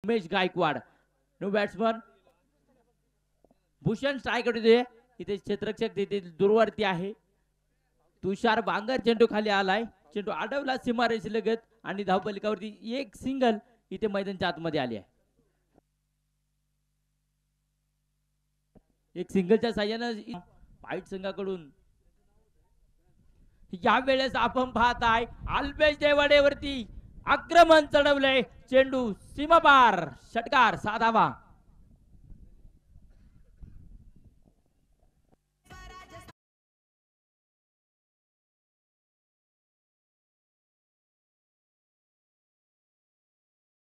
उमेश गायकवाड नो batsman Bhushan strike होते इथे क्षेत्ररक्षक तिथे दूरवरती आहे तुषार बांगर चेंडू खाली आलाय चेंडू अडवला सीमारेषे लगत आणि धावपलिकावरती एक सिंगल इथे मैदानच्या आतमध्ये आली आहे एक सिंगलच्या साह्यानं वाईट संघाकडून या वेळेस आपण पाहत आहे अल्पेश देवाडेवरती आक्रमण चढवलंय चेंडू सीमापार षटकार साधावा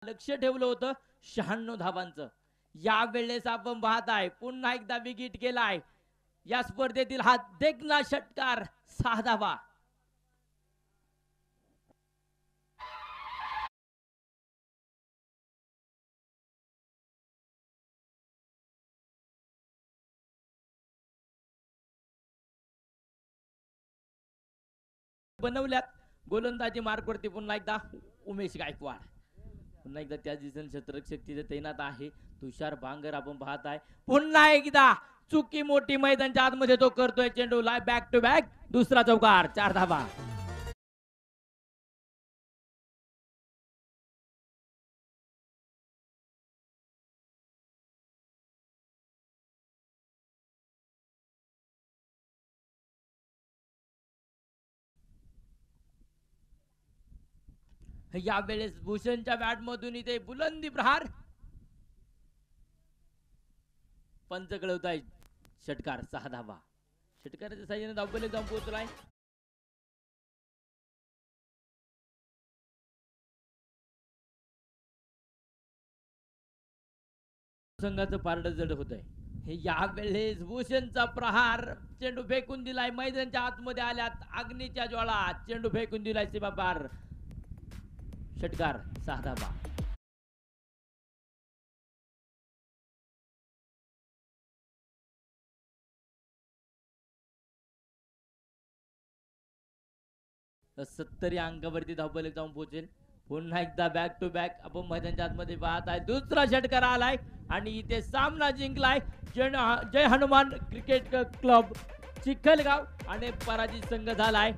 लक्ष ठेवलं होतं 96 धावांचं या वेळेस आपण पाहताय पुन्हा एकदा विकेट केलाय या स्पर्धेतील हा देखना षटकार 6 धावा बनवल्यात गोलंदाजी मार्कवरती पुन्हा एकदा उमेश गायकवाड पुन्हा एकदा त्या दिवशी क्षेत्ररक्षक तिथे तैनात आहे तुषार बांगर आपण पाहत आहे पुन्हा एकदा चुकी मोठी मैदानच्या आतमध्ये तो करतोय चेंडू लाय बॅक टू बॅक दुसरा चौकार 4 धावा या वेळेस भूषणच्या बॅट मधून इथे बुलंदी प्रहार पंच कळवताय षटकार 6 धावा षटकाराच्या साह्याने धावपले जाऊन पोहोचलाय संघाचं पारड जड होत आहे या वेळेस भूषणचा प्रहार चेंडू फेकून दिलाय मैदानच्या आतमध्ये आल्यात अग्नीच्या ज्वाळा चेंडू फेकून दिलाय सीमापार षटकार 6 धावा सत्तरी अंकावरती धावपलक जाऊन पोहोचेल पुन्हा एकदा बॅक टू बॅक आपण मैदानच्या आतमध्ये पाहत आहे दुसरा षटकार आलाय आणि इथे सामना जिंकलाय जय हनुमान क्रिकेट क्लब चिखलगाव आणि पराजित संघ झालाय